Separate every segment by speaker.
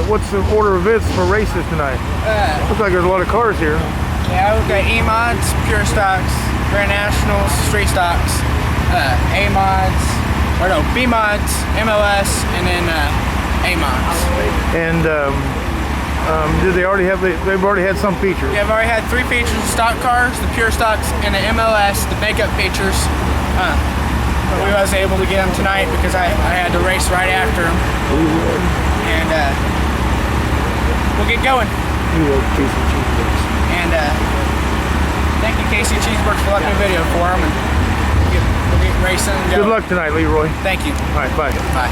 Speaker 1: what's the order of events for races tonight? Looks like there's a lot of cars here.
Speaker 2: Yeah, we've got E-Mods, Pure Stocks, Grand Nationals, Street Stocks, A-Mods, or no, B-Mods, MLS, and then A-Mods.
Speaker 1: And did they already have? They've already had some features.
Speaker 2: Yeah, I've already had 3 features: the stock cars, the Pure Stocks, and the MLS, the makeup features. But we wasn't able to get them tonight because I had to race right after them. And we'll get going. And thank you, Casey Cheeseburger, for letting me video for them. And we'll get racing and go.
Speaker 1: Good luck tonight, Leroy.
Speaker 2: Thank you.
Speaker 1: All right, bye.
Speaker 2: Bye.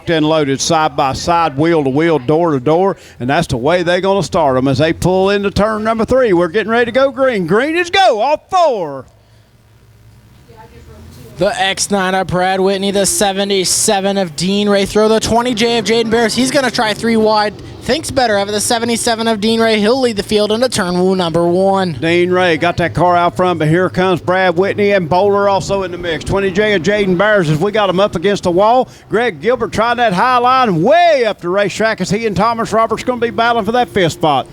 Speaker 3: locked and loaded, side by side, wheel to wheel, door to door, and that's the way they're going to start them as they pull into turn number 3. We're getting ready to go green. Green is go, off 4.
Speaker 2: The X9 of Brad Whitney, the 77 of Dean Ray. Throw the 20J of Jaden Bears. He's going to try 3 wide. Thinks better of it. The 77 of Dean Ray. He'll lead the field into turn number 1.
Speaker 3: Dean Ray got that car out front, but here comes Brad Whitney and Bowler also in the mix. 20J of Jaden Bears as we got him up against the wall. Greg Gilbert trying that high line way up the racetrack as he and Thomas Roberts going to be battling for that 5th spot.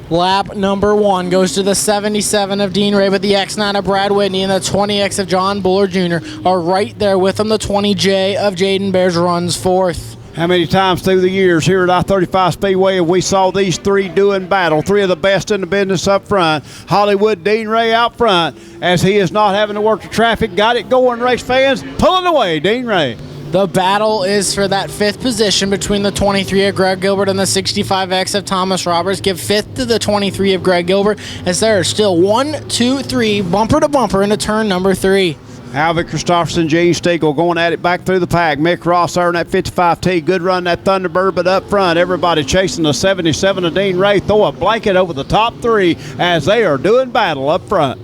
Speaker 2: Lap number 1 goes to the 77 of Dean Ray, but the X9 of Brad Whitney and the 20X of John Buller Jr. are right there with him. The 20J of Jaden Bears runs 4th.
Speaker 3: How many times through the years here at I-35 Speedway have we saw these 3 doing battle? 3 of the best in the business up front. Hollywood Dean Ray out front as he is not having to work the traffic. Got it going, race fans. Pulling away, Dean Ray.
Speaker 2: The battle is for that 5th position between the 23 of Greg Gilbert and the 65X of Thomas Roberts. Give 5th to the 23 of Greg Gilbert as there are still 1, 2, 3 bumper to bumper into turn number 3.
Speaker 3: Alvin Christopherson, Gene Stiegel going at it back through the pack. Mick Ross there in that 55T. Good run, that Thunderbird, but up front, everybody chasing the 77 of Dean Ray. Throw a blanket over the top 3 as they are doing battle up front.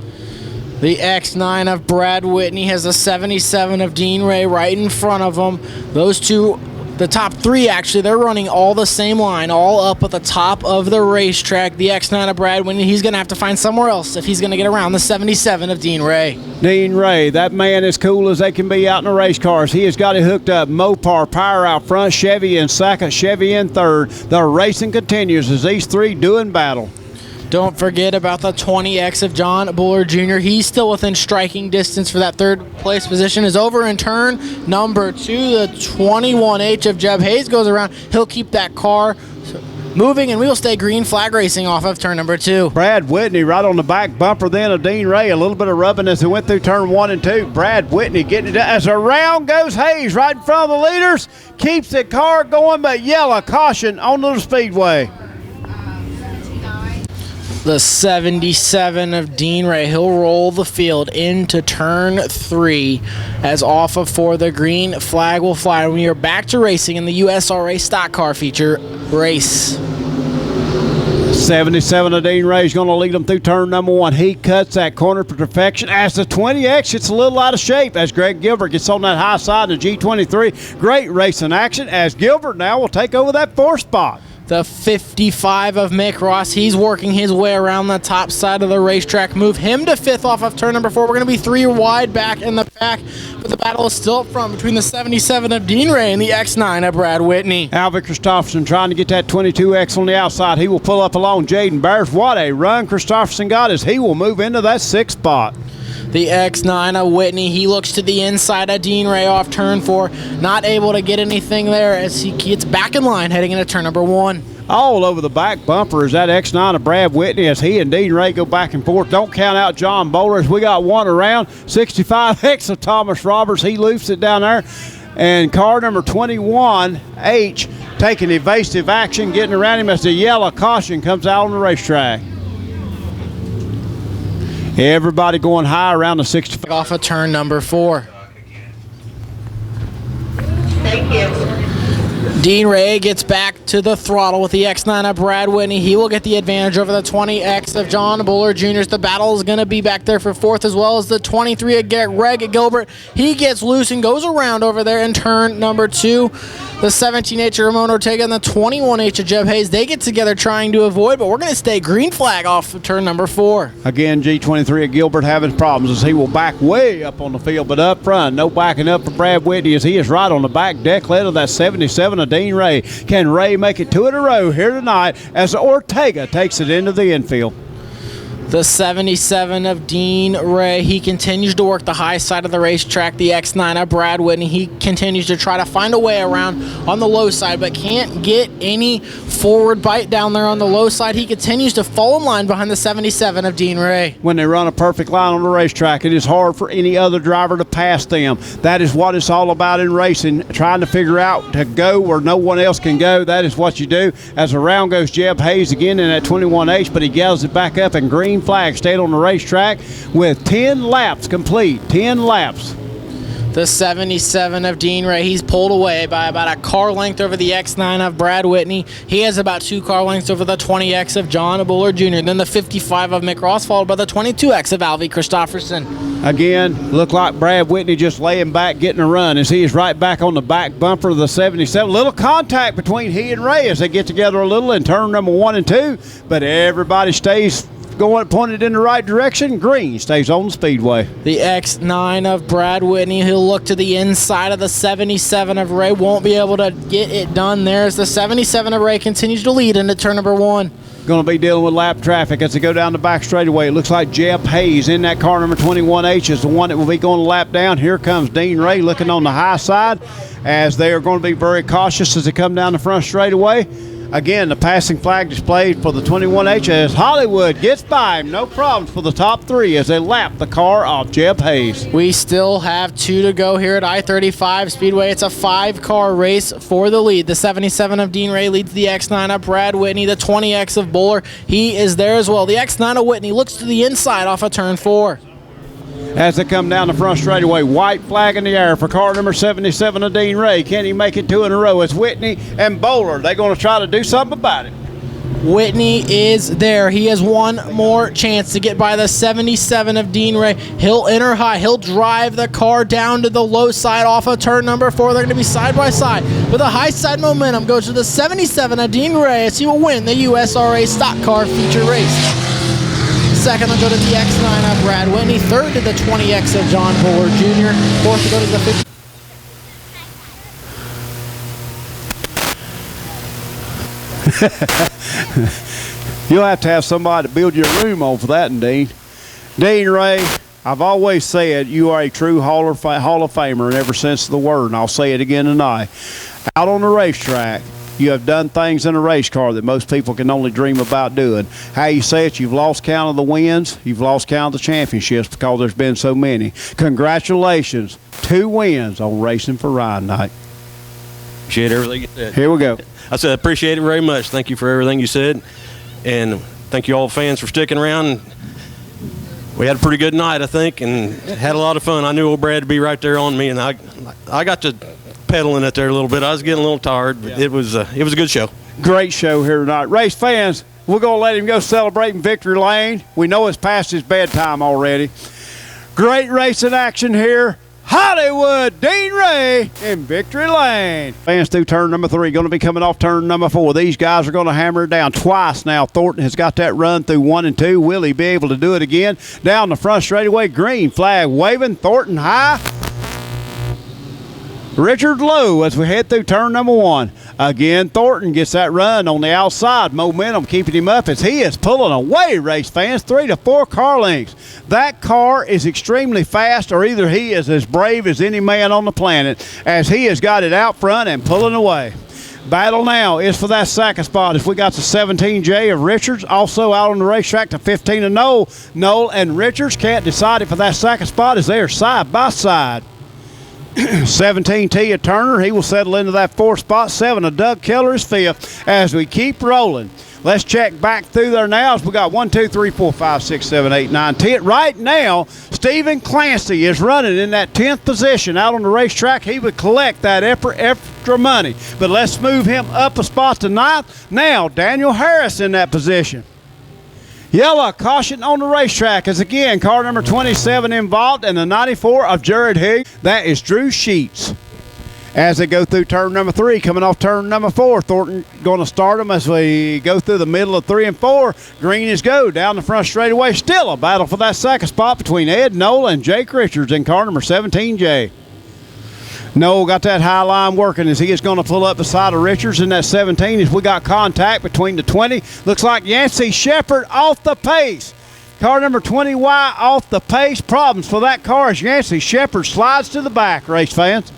Speaker 2: The X9 of Brad Whitney has the 77 of Dean Ray right in front of him. Those two, the top 3 actually, they're running all the same line, all up at the top of the racetrack. The X9 of Brad Whitney, he's going to have to find somewhere else if he's going to get around the 77 of Dean Ray.
Speaker 3: Dean Ray, that man is cool as they can be out in the race cars. He has got it hooked up. Mopar, Power out front, Chevy in second, Chevy in third. The racing continues as these 3 doing battle.
Speaker 2: Don't forget about the 20X of John Buller Jr. He's still within striking distance for that 3rd place position. Is over in turn number 2. The 21H of Jeb Hayes goes around. He'll keep that car moving, and we will stay green flag racing off of turn number 2.
Speaker 3: Brad Whitney right on the back bumper then of Dean Ray. A little bit of rubbing as they went through turn 1 and 2. Brad Whitney getting it as around goes Hayes right in front of the leaders. Keeps the car going, but yellow caution on the speedway.
Speaker 2: The 77 of Dean Ray, he'll roll the field into turn 3 as off of 4, the green flag will fly. And we are back to racing in the USRA stock car feature race.
Speaker 3: 77 of Dean Ray is going to lead them through turn number 1. He cuts that corner to perfection as the 20X gets a little out of shape as Greg Gilbert gets on that high side of G23. Great racing action as Gilbert now will take over that 4th spot.
Speaker 2: The 55 of Mick Ross, he's working his way around the top side of the racetrack. Move him to 5th off of turn number 4. We're going to be 3 wide back in the pack, but the battle is still up front between the 77 of Dean Ray and the X9 of Brad Whitney.
Speaker 3: Alvin Christopherson trying to get that 22X on the outside. He will pull up along Jaden Bears. What a run Christopherson got as he will move into that 6th spot.
Speaker 2: The X9 of Whitney, he looks to the inside of Dean Ray off turn 4. Not able to get anything there as he gets back in line heading into turn number 1.
Speaker 3: All over the back bumper is that X9 of Brad Whitney as he and Dean Ray go back and forth. Don't count out John Bowler as we got one around. 65X of Thomas Roberts, he loofs it down there. And car number 21H taking evasive action, getting around him as the yellow caution comes out on the racetrack. Everybody going high around the 65.
Speaker 2: Off of turn number 4.
Speaker 4: Thank you.
Speaker 2: Dean Ray gets back to the throttle with the X9 of Brad Whitney. He will get the advantage over the 20X of John Buller Jr. The battle is going to be back there for 4th, as well as the 23 of Greg Gilbert. He gets loose and goes around over there in turn number 2. The 17H of Ramon Ortega and the 21H of Jeb Hayes, they get together trying to avoid, but we're going to stay green flag off of turn number 4.
Speaker 3: Again, G23 of Gilbert having problems as he will back way up on the field, but up front, no backing up for Brad Whitney as he is right on the back deck led of that 77 of Dean Ray. Can Ray make it 2 in a row here tonight as Ortega takes it into the infield?
Speaker 2: The 77 of Dean Ray, he continues to work the high side of the racetrack. The X9 of Brad Whitney, he continues to try to find a way around on the low side, but can't get any forward bite down there on the low side. He continues to fall in line behind the 77 of Dean Ray.
Speaker 3: When they run a perfect line on the racetrack, it is hard for any other driver to pass them. That is what it's all about in racing, trying to figure out to go where no one else can go. That is what you do. As around goes Jeb Hayes again in that 21H, but he gathers it back up and green flag stayed on the racetrack with 10 laps complete. 10 laps.
Speaker 2: The 77 of Dean Ray, he's pulled away by about a car length over the X9 of Brad Whitney. He has about 2 car lengths over the 20X of John Buller Jr. Then the 55 of Mick Ross, followed by the 22X of Alvy Christofferson.
Speaker 3: Again, look like Brad Whitney just laying back, getting a run as he is right back on the back bumper of the 77. Little contact between he and Ray as they get together a little in turn number 1 and 2, but everybody stays going pointed in the right direction. Green stays on the speedway.
Speaker 2: The X9 of Brad Whitney, he'll look to the inside of the 77 of Ray, won't be able to get it done there as the 77 of Ray continues to lead into turn number 1.
Speaker 3: Going to be dealing with lap traffic as they go down the back straightaway. It looks like Jeb Hayes in that car number 21H is the one that will be going to lap down. Here comes Dean Ray looking on the high side as they are going to be very cautious as they come down the front straightaway. Again, the passing flag displayed for the 21H as Hollywood gets by him. No problems for the top 3 as they lap the car off Jeb Hayes.
Speaker 2: We still have 2 to go here at I-35 Speedway. It's a 5-car race for the lead. The 77 of Dean Ray leads the X9 of Brad Whitney. The 20X of Buller, he is there as well. The X9 of Whitney looks to the inside off of turn 4.
Speaker 3: As they come down the front straightaway, white flag in the air for car number 77 of Dean Ray. Can he make it 2 in a row? It's Whitney and Bowler. They're going to try to do something about it.
Speaker 2: Whitney is there. He has one more chance to get by the 77 of Dean Ray. He'll enter high. He'll drive the car down to the low side off of turn number 4. They're going to be side by side. But the high side momentum goes to the 77 of Dean Ray as he will win the USRA Stock Car Feature Race. Second will go to the X9 of Brad Whitney. Third to the 20X of John Buller Jr. Fourth to go to the 50.
Speaker 3: You'll have to have somebody to build your room on for that, Dean. Dean Ray, I've always said you are a true Hall of Famer in every sense of the word, and I'll say it again tonight. Out on the racetrack, you have done things in a race car that most people can only dream about doing. How you say it, you've lost count of the wins, you've lost count of the championships because there's been so many. Congratulations, 2 wins on Racing for Ryan night.
Speaker 5: Appreciate everything you said.
Speaker 3: Here we go.
Speaker 5: I said, appreciate it very much. Thank you for everything you said. And thank you all fans for sticking around. We had a pretty good night, I think, and had a lot of fun. I knew old Brad would be right there on me, and I got to pedaling it there a little bit. I was getting a little tired, but it was a good show.
Speaker 3: Great show here tonight. Race fans, we're going to let him go celebrating victory lane. We know it's past his bedtime already. Great racing action here. Hollywood, Dean Ray in victory lane. Fans through turn number 3, going to be coming off turn number 4. These guys are going to hammer it down twice now. Thornton has got that run through 1 and 2. Will he be able to do it again? Down the front straightaway, green flag waving. Thornton high. Richard low as we head through turn number 1. Again, Thornton gets that run on the outside. Momentum keeping him up as he is pulling away, race fans. 3 to 4 car lengths. That car is extremely fast, or either he is as brave as any man on the planet as he has got it out front and pulling away. Battle now is for that second spot. If we got the 17J of Richards, also out on the racetrack, to 15 of Noel. Noel and Richards can't decide it for that second spot as they are side by side. 17T of Turner, he will settle into that 4th spot. 7 of Doug Keller is 5th as we keep rolling. Let's check back through there now as we got 1, 2, 3, 4, 5, 6, 7, 8, 9, 10. Right now, Stephen Clancy is running in that 10th position out on the racetrack. He would collect that extra money. But let's move him up a spot to 9th. Now, Daniel Harris in that position. Yellow caution on the racetrack as again car number 27 involved and the 94 of Jared Higgs. That is Drew Sheets. As they go through turn number 3, coming off turn number 4, Thornton going to start them as we go through the middle of 3 and 4. Green is go down the front straightaway. Still a battle for that second spot between Ed Noel and Jake Richards in car number 17J. Noel got that high line working as he is going to pull up beside of Richards in that 17 as we got contact between the 20. Looks like Yancey Shepard off the pace. Car number 20Y off the pace. Problems for that car as Yancey Shepard slides to the back, race fans.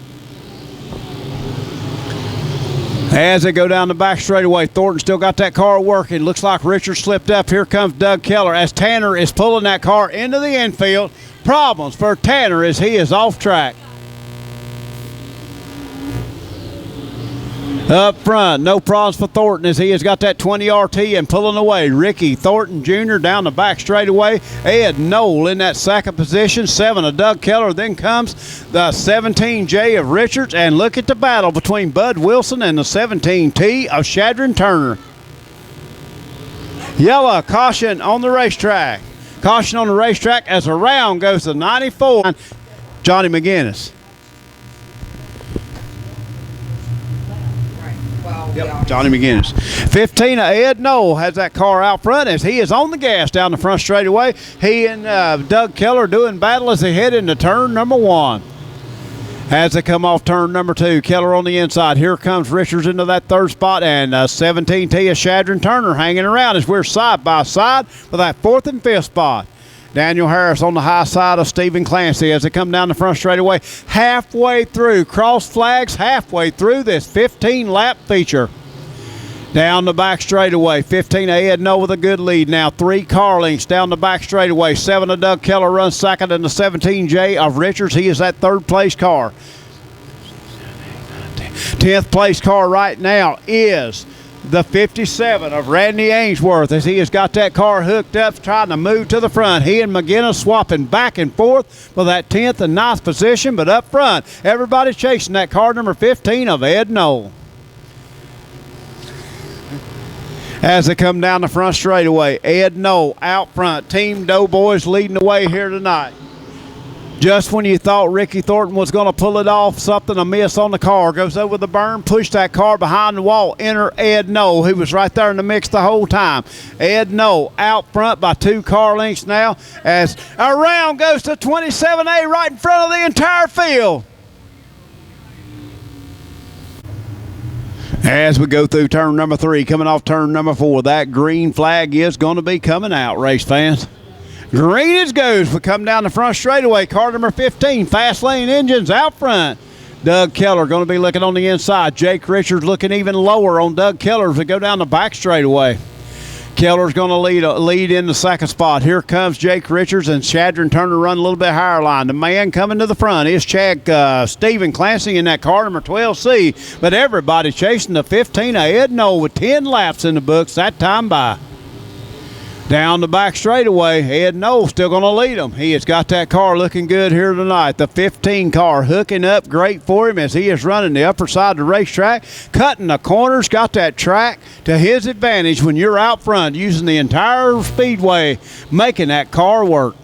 Speaker 3: As they go down the back straightaway, Thornton still got that car working. Looks like Richards slipped up. Here comes Doug Keller as Tanner is pulling that car into the infield. Problems for Tanner as he is off track. Up front, no problems for Thornton as he has got that 20 RT and pulling away. Ricky Thornton Jr. down the back straightaway. Ed Knoll in that second position. 7 of Doug Keller. Then comes the 17J of Richards. And look at the battle between Bud Wilson and the 17T of Shadron Turner. Yellow caution on the racetrack. Caution on the racetrack as a round goes to 94. Johnny McGinnis. Yep, Johnny McGinnis. 15 of Ed Knoll has that car out front as he is on the gas down the front straightaway. He and Doug Keller doing battle as they head into turn number 1. As they come off turn number 2, Keller on the inside. Here comes Richards into that third spot, and 17T of Shadron Turner hanging around as we're side by side for that 4th and 5th spot. Daniel Harris on the high side of Stephen Clancy as they come down the front straightaway. Halfway through, cross flags halfway through this 15-lap feature. Down the back straightaway, 15 of Ed Knoll with a good lead now. 3 car lengths down the back straightaway. 7 of Doug Keller runs second, and the 17J of Richards. He is that third place car. 10th place car right now is the 57 of Randy Ainsworth as he has got that car hooked up trying to move to the front. He and McGinnis swapping back and forth for that 10th and 9th position, but up front, everybody's chasing that car number 15 of Ed Knoll. As they come down the front straightaway, Ed Knoll out front. Team Doughboys leading the way here tonight. Just when you thought Ricky Thornton was going to pull it off, something amiss on the car. Goes over the berm, pushed that car behind the wall. Enter Ed Knoll, who was right there in the mix the whole time. Ed Knoll out front by 2 car lengths now as a round goes to 27A right in front of the entire field. As we go through turn number 3, coming off turn number 4, that green flag is going to be coming out, race fans. Green as goes. We come down the front straightaway. Car number 15, Fast Lane Engines out front. Doug Keller going to be looking on the inside. Jake Richards looking even lower on Doug Keller as we go down the back straightaway. Keller's going to lead in the second spot. Here comes Jake Richards and Shadron Turner run a little bit higher line. The man coming to the front is Stephen Clancy in that car number 12C. But everybody chasing the 15 of Ed Knoll with 10 laps in the books that time by. Down the back straightaway, Ed Knoll still going to lead him. He has got that car looking good here tonight. The 15 car hooking up great for him as he is running the upper side of the racetrack, cutting the corners, got that track to his advantage when you're out front using the entire speedway, making that car work.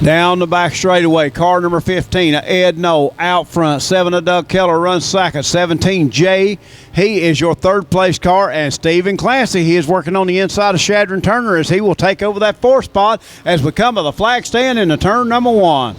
Speaker 3: Down the back straightaway, car number 15 of Ed Knoll out front. 7 of Doug Keller runs second. 17J, he is your third place car. And Stephen Clancy, he is working on the inside of Shadron Turner as he will take over that 4th spot as we come to the flag stand in the turn number 1.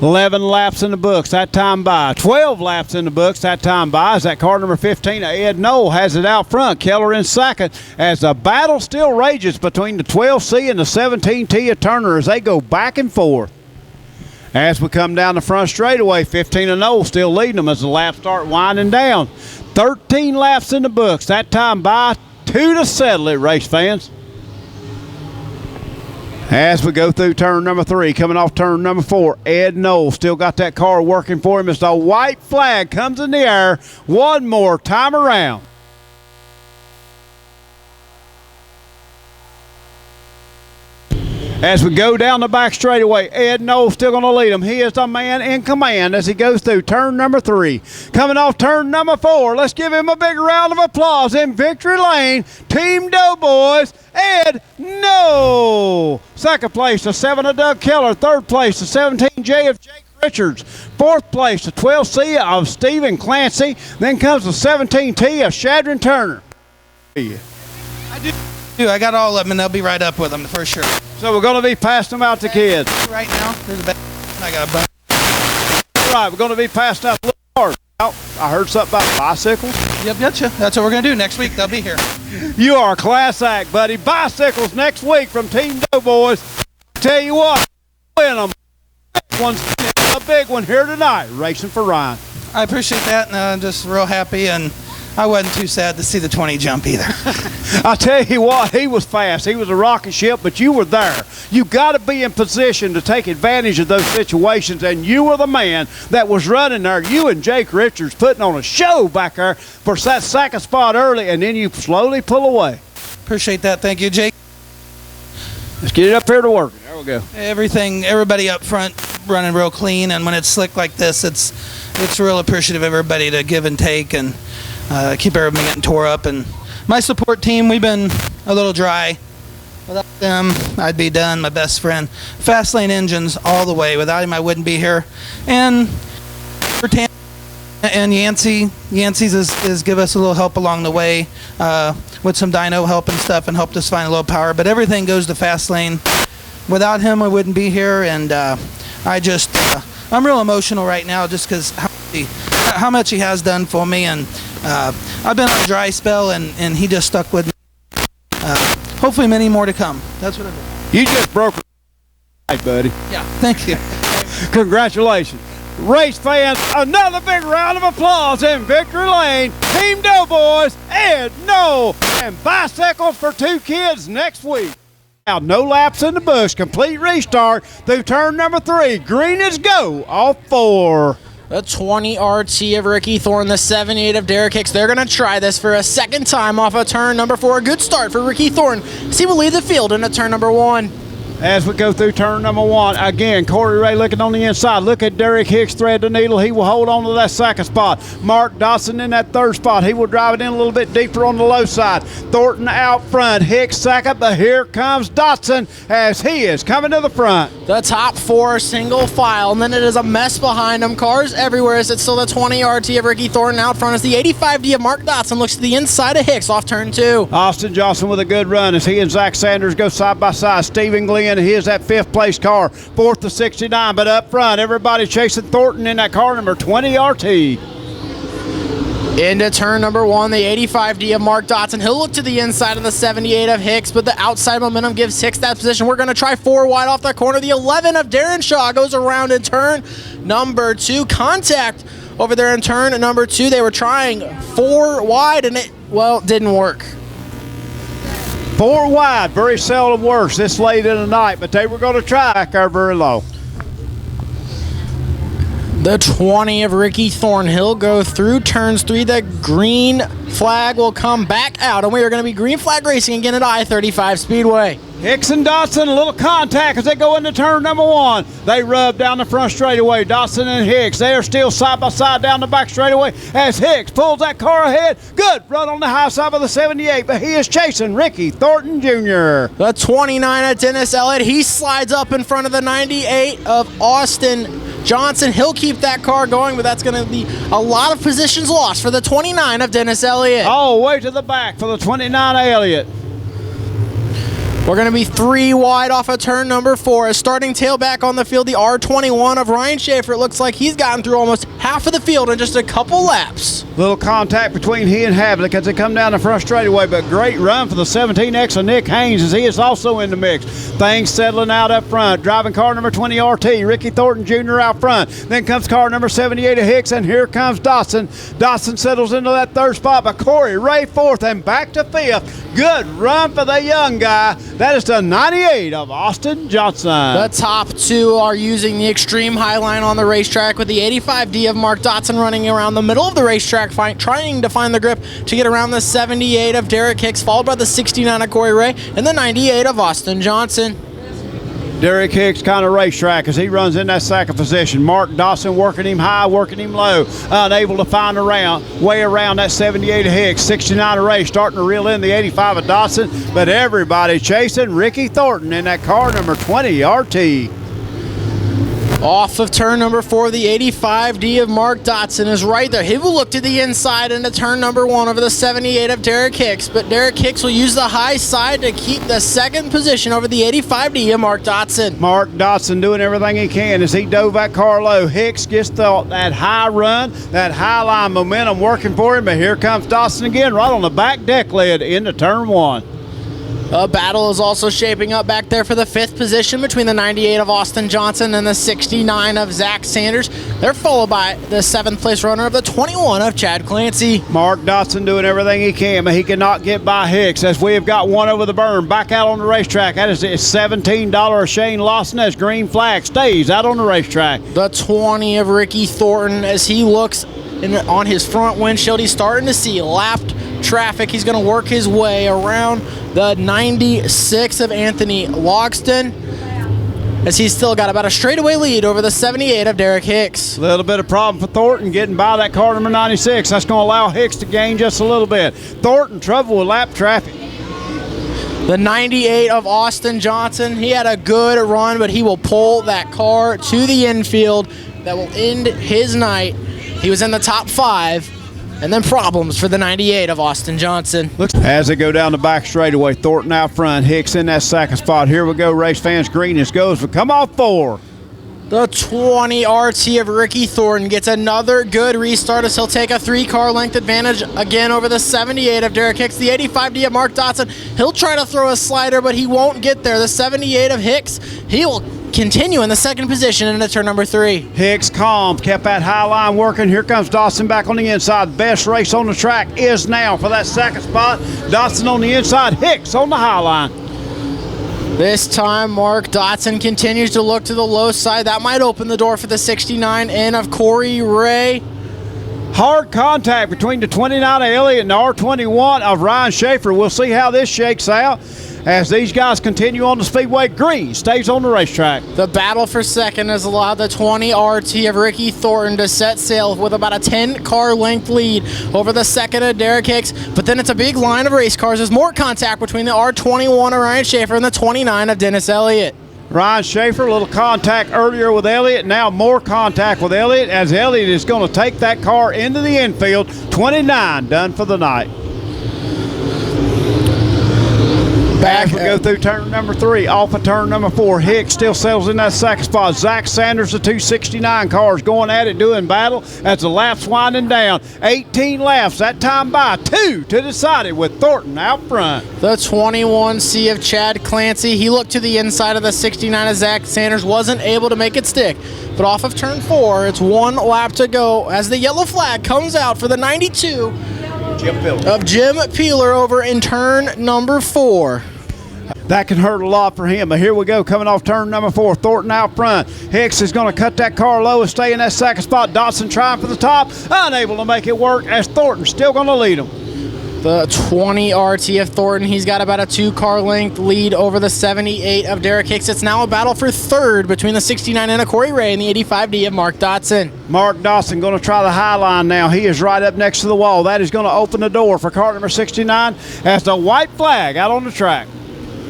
Speaker 3: 11 laps in the books that time by. 12 laps in the books that time by as that car number 15 of Ed Knoll has it out front. Keller in second as the battle still rages between the 12C and the 17T of Turner as they go back and forth. As we come down the front straightaway, 15 of Knoll still leading them as the laps start winding down. 13 laps in the books that time by. 2 to settle it, race fans. As we go through turn number 3, coming off turn number 4, Ed Knoll still got that car working for him as the white flag comes in the air one more time around. As we go down the back straightaway, Ed Knoll still going to lead him. He is the man in command as he goes through turn number 3. Coming off turn number 4, let's give him a big round of applause in victory lane. Team Doughboys, Ed Knoll. Second place, the 7 of Doug Keller. Third place, the 17J of Jake Richards. Fourth place, the 12C of Stephen Clancy. Then comes the 17T of Shadron Turner.
Speaker 6: I got all of them, and they'll be right up with them for sure.
Speaker 3: So we're going to be passing them out to kids.
Speaker 6: Right now, there's a bag. I got a bunch.
Speaker 3: All right, we're going to be passing out little cars. I heard something about bicycles.
Speaker 6: Yep, gotcha. That's what we're going to do next week. They'll be here.
Speaker 3: You are a class act, buddy. Bicycles next week from Team Doughboys. Tell you what, win them. A big one here tonight, racing for Ryan.
Speaker 6: I appreciate that, and I'm just real happy, and I wasn't too sad to see the 20 jump either.
Speaker 3: I tell you what, he was fast. He was a rocket ship, but you were there. You got to be in position to take advantage of those situations, and you were the man that was running there. You and Jake Richards putting on a show back there for that second spot early, and then you slowly pull away.
Speaker 6: Appreciate that. Thank you, Jake.
Speaker 3: Let's get it up here to work. There we go.
Speaker 6: Everybody up front running real clean, and when it's slick like this, it's real appreciative of everybody to give and take and keep everybody getting tore up. And my support team, we've been a little dry. Without them, I'd be done. My best friend, Fast Lane Engines all the way. Without him, I wouldn't be here. And Yancey's is give us a little help along the way with some dyno help and stuff, and helped us find a little power. But everything goes to Fast Lane. Without him, I wouldn't be here. And I'm real emotional right now just because how much he has done for me. And I've been on a dry spell, and he just stuck with me. Hopefully many more to come. That's what I do.
Speaker 3: You just broke right, buddy.
Speaker 6: Yeah, thank you.
Speaker 3: Congratulations. Race fans, another big round of applause in Victory Lane. Team Doughboys, Ed, Noel, and bicycles for 2 kids next week. Now, no laps in the bush. Complete restart through turn number 3. Green is go. All 4.
Speaker 7: The 20 RT of Ricky Thorne, the 78 of Derek Hicks. They're going to try this for a second time off of turn number 4. A good start for Ricky Thorne. He will lead the field into turn number 1.
Speaker 3: As we go through turn number 1, again, Corey Ray looking on the inside. Look at Derek Hicks thread the needle. He will hold on to that second spot. Mark Dawson in that third spot. He will drive it in a little bit deeper on the low side. Thornton out front. Hicks second, but here comes Dotson as he is coming to the front.
Speaker 7: The top 4 single file, and then it is a mess behind them. Cars everywhere as it's still the 20 RT of Ricky Thornton out front as the 85D of Mark Dotson looks to the inside of Hicks off turn 2.
Speaker 3: Austin Johnson with a good run as he and Zach Sanders go side by side. Stephen Glenn, he is that 5th place car, 4th to 69, but up front, everybody chasing Thornton in that car number 20 RT.
Speaker 7: Into turn number 1, the 85D of Mark Dotson. He'll look to the inside of the 78 of Hicks, but the outside momentum gives Hicks that position. We're going to try 4 wide off that corner. The 11 of Darren Shaw goes around in turn number 2. Contact over there in turn number 2. They were trying 4 wide, and it, well, didn't work.
Speaker 3: 4 wide, very seldom works this late in the night, but they were going to try back there very low.
Speaker 7: The 20 of Ricky Thorne. He'll go through turns 3. The green flag will come back out, and we are going to be green flag racing again at I-35 Speedway.
Speaker 3: Hicks and Dotson, a little contact as they go into turn number 1. They rub down the front straightaway. Dotson and Hicks, they are still side by side down the back straightaway as Hicks pulls that car ahead. Good run on the high side of the 78, but he is chasing Ricky Thornton Jr.
Speaker 7: The 29 of Dennis Elliott. He slides up in front of the 98 of Austin Johnson. He'll keep that car going, but that's going to be a lot of positions lost for the 29 of Dennis Elliott.
Speaker 3: Oh, way to the back for the 29 Elliott.
Speaker 7: We're going to be 3 wide off of turn number 4. A starting tailback on the field, the R21 of Ryan Schaefer. It looks like he's gotten through almost half of the field in just a couple laps.
Speaker 3: Little contact between he and Havlick as they come down the front straightaway, but great run for the 17X of Nick Haynes as he is also in the mix. Things settling out up front. Driving car number 20 RT, Ricky Thornton Jr. out front. Then comes car number 78 of Hicks, and here comes Dotson. Dotson settles into that third spot, but Corey Ray 4th and back to 5th. Good run for the young guy. That is the 98 of Austin Johnson.
Speaker 7: The top 2 are using the extreme high line on the racetrack with the 85D of Mark Dotson running around the middle of the racetrack, trying to find the grip to get around the 78 of Derek Hicks, followed by the 69 of Corey Ray and the 98 of Austin Johnson.
Speaker 3: Derek Hicks kind of racetrack as he runs in that second position. Mark Dawson working him high, working him low, unable to find a way around that 78 of Hicks. 69 of Ray starting to reel in the 85 of Dawson, but everybody chasing Ricky Thornton in that car number 20 RT.
Speaker 7: Off of turn number 4, the 85D of Mark Dotson is right there. He will look to the inside into turn number 1 over the 78 of Derek Hicks, but Derek Hicks will use the high side to keep the second position over the 85D of Mark Dotson.
Speaker 3: Mark Dotson doing everything he can as he dove that car low. Hicks gets that high run, that high line momentum working for him, but here comes Dotson again right on the back deck lid into turn 1.
Speaker 7: A battle is also shaping up back there for the 5th position between the 98 of Austin Johnson and the 69 of Zach Sanders. They're followed by the 7th place runner of the 21 of Chad Clancy.
Speaker 3: Mark Dotson doing everything he can, but he cannot get by Hicks as we have got one over the berm. Back out on the racetrack. That is $17 Shane Lawson as green flag stays out on the racetrack.
Speaker 7: The 20 of Ricky Thornton as he looks on his front windshield. He's starting to see lapped traffic. He's going to work his way around the 96 of Anthony Logston as he's still got about a straightaway lead over the 78 of Derek Hicks.
Speaker 3: A little bit of problem for Thornton getting by that car number 96. That's going to allow Hicks to gain just a little bit. Thornton trouble with lap traffic.
Speaker 7: The 98 of Austin Johnson, he had a good run, but he will pull that car to the infield. That will end his night. He was in the top 5. And then problems for the 98 of Austin Johnson.
Speaker 3: As they go down the back straightaway, Thornton out front, Hicks in that second spot. Here we go, race fans. Green goes, but come off 4.
Speaker 7: The 20 RT of Ricky Thornton gets another good restart as he'll take a 3-car length advantage again over the 78 of Derek Hicks. The 85D of Mark Dotson, he'll try to throw a slider, but he won't get there. The 78 of Hicks, he will continue in the 2nd position into turn number 3.
Speaker 3: Hicks calm, kept that high line working. Here comes Dawson back on the inside. Best race on the track is now for that 2nd spot. Dawson on the inside, Hicks on the high line.
Speaker 7: This time, Mark Dotson continues to look to the low side. That might open the door for the 69 in of Corey Ray.
Speaker 3: Hard contact between the 29 of Elliott and the R21 of Ryan Schaefer. We'll see how this shakes out as these guys continue on the Speedway. Green stays on the racetrack.
Speaker 7: The battle for second has allowed the 20 RT of Ricky Thornton to set sail with about a 10-car length lead over the 2nd of Derek Hicks. But then it's a big line of race cars. There's more contact between the R21 of Ryan Schaefer and the 29 of Dennis Elliott.
Speaker 3: Ryan Schaefer, a little contact earlier with Elliott. Now more contact with Elliott as Elliott is going to take that car into the infield. 29 done for the night. Back we go through turn number 3, off of turn number 4. Hicks still settles in that 2nd spot. Zach Sanders, the 269 cars going at it, doing battle as the laps winding down. 18 laps, that time by 2 to decide it with Thornton out front.
Speaker 7: The 21C of Chad Clancy, he looked to the inside of the 69 of Zach Sanders, wasn't able to make it stick. But off of turn 4, it's 1 lap to go as the yellow flag comes out for the 92 of Jim Peeler over in turn number 4.
Speaker 3: That can hurt a lot for him, but here we go, coming off turn number 4, Thornton out front. Hicks is going to cut that car low and stay in that 2nd spot. Dotson trying for the top, unable to make it work as Thornton's still going to lead him.
Speaker 7: The 20 RT of Thornton, he's got about a 2-car length lead over the 78 of Derek Hicks. It's now a battle for 3rd between the 69 and Corey Ray and the 85D of Mark Dotson.
Speaker 3: Mark Dotson going to try the high line now. He is right up next to the wall. That is going to open the door for car number 69 as the white flag out on the track.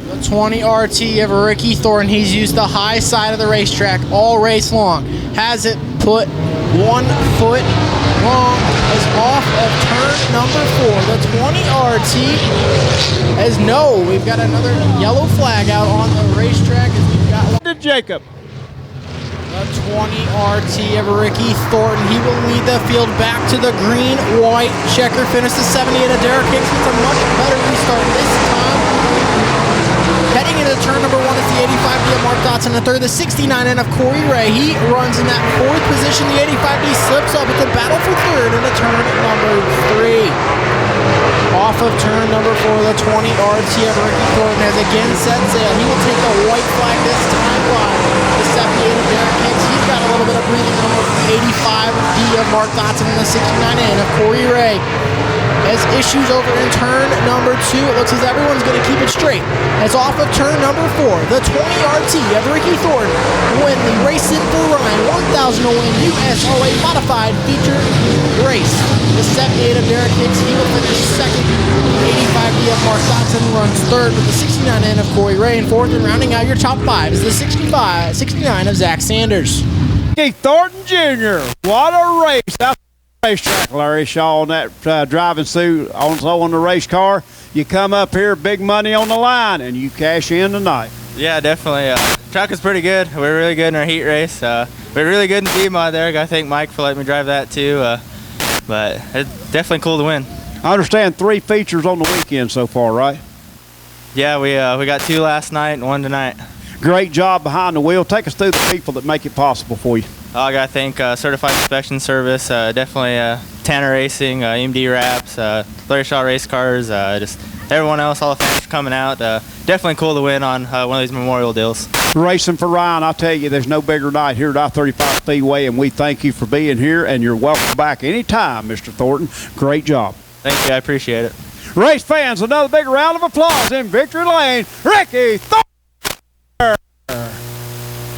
Speaker 7: The 20 RT of Ricky Thornton, he's used the high side of the racetrack all race long. Has it put 1 foot long, is off of turn number 4. The 20 RT as no, we've got another yellow flag out on the racetrack as we've got
Speaker 3: to Jacob.
Speaker 7: The 20 RT of Ricky Thornton, he will lead the field back to the green-white checker finish. The 78 of Derek Hicks with a much better restart this time. Heading into turn number 1 is the 85D of Mark Dotson, the 3rd, the 69 N of Corey Ray. He runs in that 4th position. The 85D slips up. It's a battle for 3rd into turn number 3. Off of turn number 4, the 20 RT of Ricky Thornton has again set sail. He will take the white flag this time by the 78 of Derek Hicks. He's got a little bit of breathing room with the 85D of Mark Dotson and the 69 N of Corey Ray. As issues over in turn number 2, it looks as everyone's going to keep it straight. As off of turn number 4, the 20 RT of Ricky Thornton win the Race in for Ryan 1,000 to win USRA modified feature race. The 78 of Derek Hicks, he will finish 2nd. The 85D of Mark Dotson runs 3rd with the 69N of Corey Ray in 4th, and rounding out your top 5 is the 69 of Zach Sanders.
Speaker 3: Keith Thornton Jr., what a race out racetrack. Larry Shaw on that driving suit also on the race car. You come up here, big money on the line, and you cash in tonight.
Speaker 8: Yeah, definitely. Truck is pretty good. We're really good in our heat race. We're really good in the D-mod there. I thank Mike for letting me drive that too. But it's definitely cool to win.
Speaker 3: I understand 3 features on the weekend so far, right?
Speaker 8: Yeah, we got 2 last night and 1 tonight.
Speaker 3: Great job behind the wheel. Take us through the people that make it possible for you.
Speaker 8: I got to thank Certified Inspection Service, definitely Tanner Racing, EMD Wraps, Larry Shaw Race Cars, just everyone else, all the fans for coming out. Definitely cool to win on one of these memorial deals.
Speaker 3: Racing for Ryan, I tell you, there's no bigger night here at I-35 Speedway, and we thank you for being here, and you're welcome back anytime, Mr. Thornton. Great job.
Speaker 8: Thank you, I appreciate it.
Speaker 3: Race fans, another big round of applause in victory lane. Ricky Thornton!